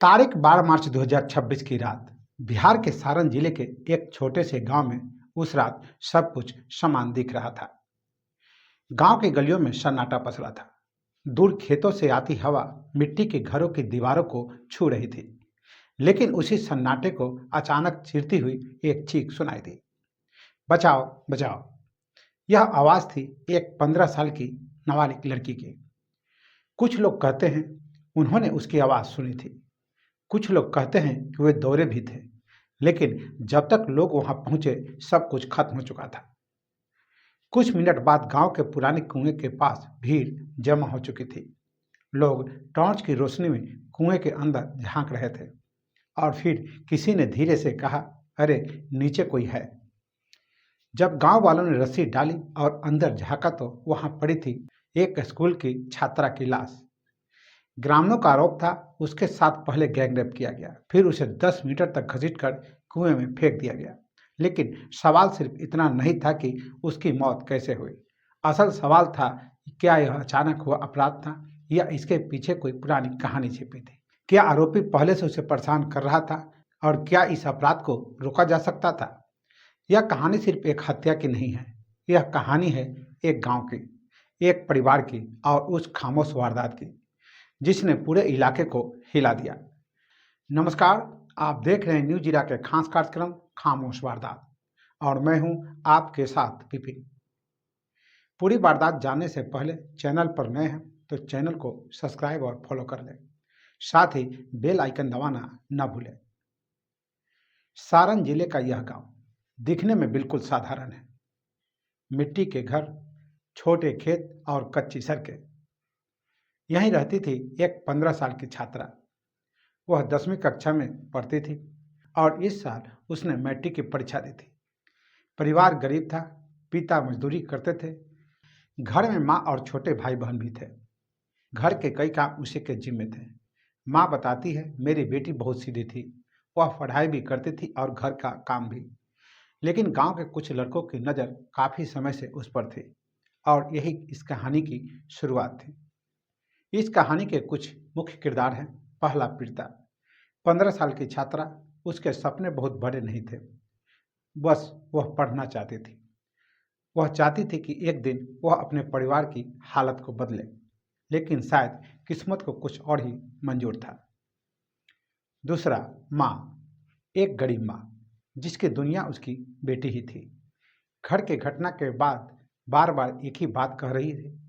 तारीख 12 मार्च 2026 की रात बिहार के सारण जिले के एक छोटे से गांव में उस रात सब कुछ समान दिख रहा था। गांव की गलियों में सन्नाटा पसरा था। दूर खेतों से आती हवा मिट्टी के घरों की दीवारों को छू रही थी। लेकिन उसी सन्नाटे को अचानक चीरती हुई एक चीख सुनाई दी। बचाओ बचाओ। यह आवाज थी एक 15 साल की नाबालिग लड़की की। कुछ लोग कहते हैं उन्होंने उसकी आवाज सुनी थी। कुछ लोग कहते हैं कि वे दौरे भी थे, लेकिन जब तक लोग वहां पहुंचे सब कुछ खत्म हो चुका था। कुछ मिनट बाद गांव के पुराने कुएं के पास भीड़ जमा हो चुकी थी। लोग टॉर्च की रोशनी में कुएं के अंदर झांक रहे थे और फिर किसी ने धीरे से कहा, अरे नीचे कोई है। जब गांव वालों ने रस्सी डाली और अंदर झांका तो वहां पड़ी थी एक स्कूल की छात्रा की लाश। ग्रामीणों का आरोप था उसके साथ पहले गैंगरेप किया गया, फिर उसे 10 मीटर तक घसीटकर कुएं में फेंक दिया गया। लेकिन सवाल सिर्फ इतना नहीं था कि उसकी मौत कैसे हुई। असल सवाल था क्या यह अचानक हुआ अपराध था या इसके पीछे कोई पुरानी कहानी छिपी थी। क्या आरोपी पहले से उसे परेशान कर रहा था और क्या इस अपराध को रोका जा सकता था। यह कहानी सिर्फ एक हत्या की नहीं है, यह कहानी है एक गांव की, एक परिवार की और उस खामोश वारदात की जिसने पूरे इलाके को हिला दिया। नमस्कार, आप देख रहे हैं न्यूज जीरा के खास कार्यक्रम खामोश वारदात और मैं हूं आपके साथ विपिन। पूरी वारदात जानने से पहले चैनल पर नए हैं तो चैनल को सब्सक्राइब और फॉलो कर लें, साथ ही बेल आइकन दबाना न भूलें। सारण जिले का यह गांव दिखने में बिल्कुल साधारण है। मिट्टी के घर, छोटे खेत और कच्ची सड़कें। यहीं रहती थी एक 15 साल की छात्रा। वह 10वीं कक्षा में पढ़ती थी और इस साल उसने मैट्रिक की परीक्षा दी थी। परिवार गरीब था, पिता मजदूरी करते थे। घर में माँ और छोटे भाई बहन भी थे। घर के कई काम उसी के जिम्मे थे। माँ बताती है, मेरी बेटी बहुत सीधी थी, वह पढ़ाई भी करती थी और घर का काम भी। लेकिन गांव के कुछ लड़कों की नज़र काफ़ी समय से उस पर थी और यही इस कहानी की शुरुआत थी। इस कहानी के कुछ मुख्य किरदार हैं। पहला, पीड़िता। 15 साल की छात्रा। उसके सपने बहुत बड़े नहीं थे, बस वह पढ़ना चाहती थी। वह चाहती थी कि एक दिन वह अपने परिवार की हालत को बदले, लेकिन शायद किस्मत को कुछ और ही मंजूर था। दूसरा, माँ। एक गरीब माँ जिसकी दुनिया उसकी बेटी ही थी। घर के घटना के बाद बार बार एक ही बात कह रही थी,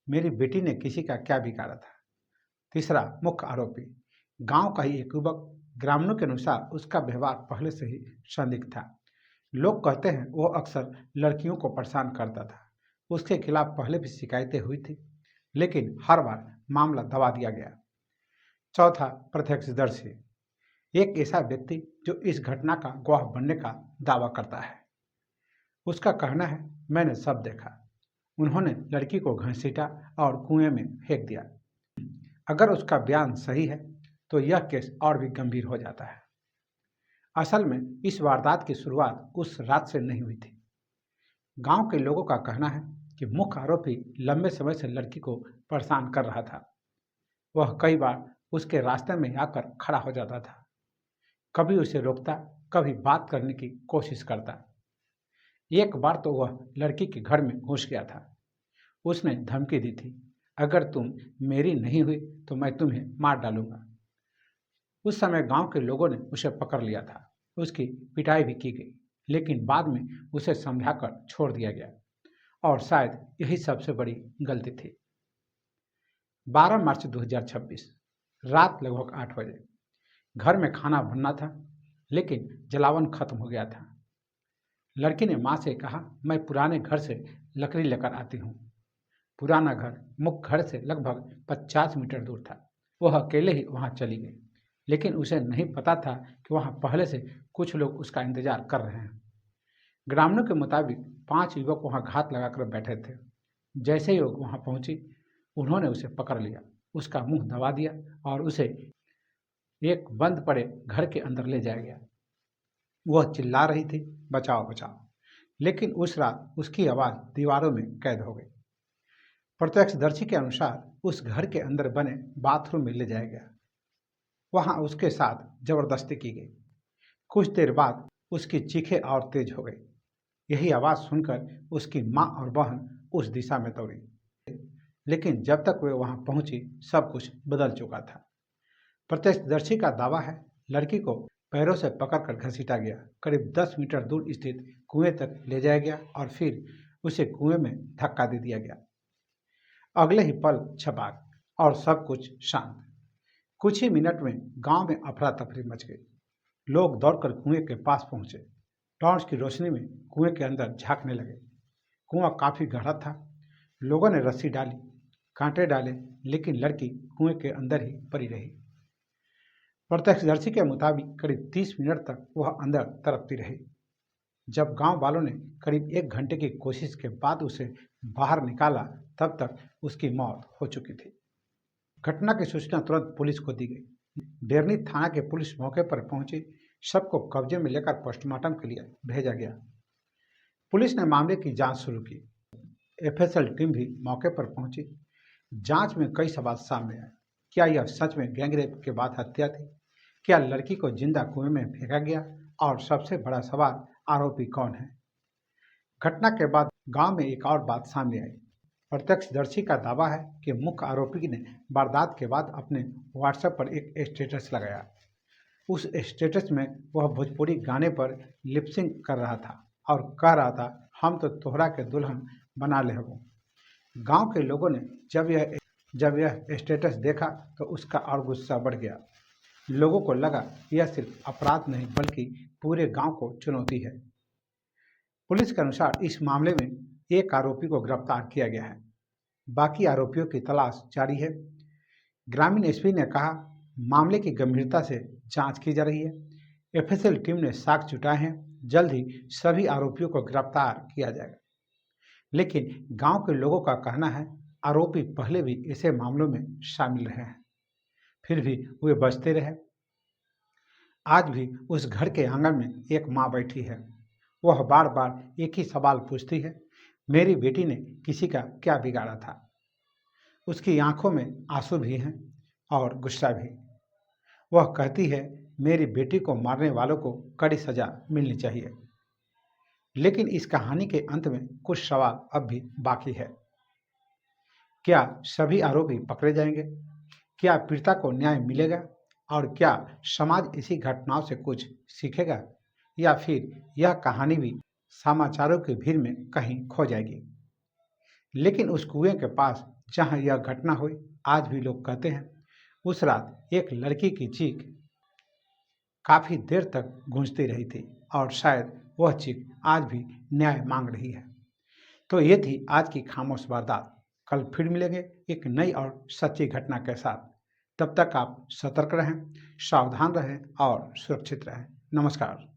मेरी बेटी ने किसी का क्या बिगाड़ा था। तीसरा, मुख्य आरोपी। गांव का ही एक युवक। ग्रामीणों के अनुसार उसका व्यवहार पहले से ही संदिग्ध था। लोग कहते हैं वो अक्सर लड़कियों को परेशान करता था। उसके खिलाफ पहले भी शिकायतें हुई थी, लेकिन हर बार मामला दबा दिया गया। चौथा, प्रत्यक्षदर्शी। एक ऐसा व्यक्ति जो इस घटना का गवाह बनने का दावा करता है। उसका कहना है, मैंने सब देखा। उन्होंने लड़की को घसीटा और कुएं में फेंक दिया। अगर उसका बयान सही है तो यह केस और भी गंभीर हो जाता है। असल में इस वारदात की शुरुआत उस रात से नहीं हुई थी। गांव के लोगों का कहना है कि मुख्य आरोपी लंबे समय से लड़की को परेशान कर रहा था। वह कई बार उसके रास्ते में आकर खड़ा हो जाता था, कभी उसे रोकता, कभी बात करने की कोशिश करता। एक बार तो वह लड़की के घर में घुस गया था। उसने धमकी दी थी, अगर तुम मेरी नहीं हुई तो मैं तुम्हें मार डालूंगा। उस समय गांव के लोगों ने उसे पकड़ लिया था। उसकी पिटाई भी की गई, लेकिन बाद में उसे समझाकर छोड़ दिया गया और शायद यही सबसे बड़ी गलती थी। 12 मार्च 2026 रात लगभग 8 बजे घर में खाना बनना था, लेकिन जलावन खत्म हो गया था। लड़की ने माँ से कहा, मैं पुराने घर से लकड़ी लेकर आती हूँ। पुराना घर मुख्य घर से लगभग 50 मीटर दूर था। वह अकेले ही वहां चली गई, लेकिन उसे नहीं पता था कि वहां पहले से कुछ लोग उसका इंतजार कर रहे हैं। ग्रामीणों के मुताबिक 5 युवक वहां घात लगाकर बैठे थे। जैसे ही लोग वहां पहुंचे, उन्होंने उसे पकड़ लिया, उसका मुंह दबा दिया और उसे एक बंद पड़े घर के अंदर ले जाया गया। वह चिल्ला रही थी, बचाओ बचाओ, लेकिन उस रात उसकी आवाज दीवारों में कैद हो गई। प्रत्यक्षदर्शी के अनुसार उस घर के अंदर बने बाथरूम में ले जाया गया। वहां उसके साथ जबरदस्ती की गई। कुछ देर बाद उसकी चीखें और तेज हो गई। यही आवाज सुनकर उसकी माँ और बहन उस दिशा में दौड़ी, लेकिन जब तक वे वहां पहुंची सब कुछ बदल चुका था। प्रत्यक्षदर्शी का दावा है, लड़की को पैरों से पकड़कर घसीटा गया, करीब 10 मीटर दूर स्थित कुएं तक ले जाया गया और फिर उसे कुएं में धक्का दे दिया गया। अगले ही पल छपाक और सब कुछ शांत। कुछ ही मिनट में गांव में अफरा तफरी मच गई। लोग दौड़कर कुएं के पास पहुंचे, टॉर्च की रोशनी में कुएं के अंदर झांकने लगे। कुआं काफी गहरा था। लोगों ने रस्सी डाली, कांटे डाले, लेकिन लड़की कुएं के अंदर ही पड़ी रही। प्रत्यक्षदर्शी के मुताबिक करीब 30 मिनट तक वह अंदर तड़पती रही। जब गांव वालों ने करीब 1 घंटे की कोशिश के बाद उसे बाहर निकाला, तब तक उसकी मौत हो चुकी थी। घटना की सूचना तुरंत पुलिस को दी गई। डेरनी थाना के पुलिस मौके पर पहुंची, शव को कब्जे में लेकर पोस्टमार्टम के लिए भेजा गया। पुलिस ने मामले की जांच शुरू की। एफएसएल टीम भी मौके पर पहुंची। जांच में कई सवाल सामने आए। क्या यह सच में गैंगरेप के बाद हत्या थी? क्या लड़की को जिंदा कुएं में फेंका गया? और सबसे बड़ा सवाल, आरोपी कौन है? घटना के बाद गांव में एक और बात सामने आई। प्रत्यक्षदर्शी का दावा है कि मुख्य आरोपी ने वारदात के बाद अपने व्हाट्सएप पर एक स्टेटस लगाया। उस स्टेटस में वह भोजपुरी गाने पर लिपसिंग कर रहा था और कह रहा था, हम तो तोहरा के दुल्हन बना ले हबो। गांव के लोगों ने जब यह स्टेटस देखा तो उसका और गुस्सा बढ़ गया। लोगों को लगा यह सिर्फ अपराध नहीं बल्कि पूरे गांव को चुनौती है। पुलिस के अनुसार इस मामले में एक आरोपी को गिरफ्तार किया गया है। बाकी आरोपियों की तलाश जारी है। ग्रामीण एसपी ने कहा, मामले की गंभीरता से जांच की जा रही है। एफएसएल टीम ने साक्ष्य जुटाए हैं। जल्द ही सभी आरोपियों को गिरफ्तार किया जाएगा। लेकिन गांव के लोगों का कहना है, आरोपी पहले भी ऐसे मामलों में शामिल रहे हैं, फिर भी वे बचते रहे। आज भी उस घर के आंगन में एक माँ बैठी है। वह बार बार एक ही सवाल पूछती है, मेरी बेटी ने किसी का क्या बिगाड़ा था? उसकी आंखों में आंसू भी हैं और गुस्सा भी। वह कहती है, मेरी बेटी को मारने वालों को कड़ी सजा मिलनी चाहिए। लेकिन इस कहानी के अंत में कुछ सवाल अब भी बाकी है। क्या सभी आरोपी पकड़े जाएंगे? क्या पीड़िता को न्याय मिलेगा? और क्या समाज इसी घटनाओं से कुछ सीखेगा? या फिर यह कहानी भी समाचारों की भीड़ में कहीं खो जाएगी? लेकिन उस कुएं के पास जहां यह घटना हुई, आज भी लोग कहते हैं, उस रात एक लड़की की चीख काफी देर तक गूंजती रही थी और शायद वह चीख आज भी न्याय मांग रही है। तो ये थी आज की खामोश वारदात। कल फिर मिलेंगे एक नई और सच्ची घटना के साथ। तब तक आप सतर्क रहें, सावधान रहें और सुरक्षित रहें। नमस्कार।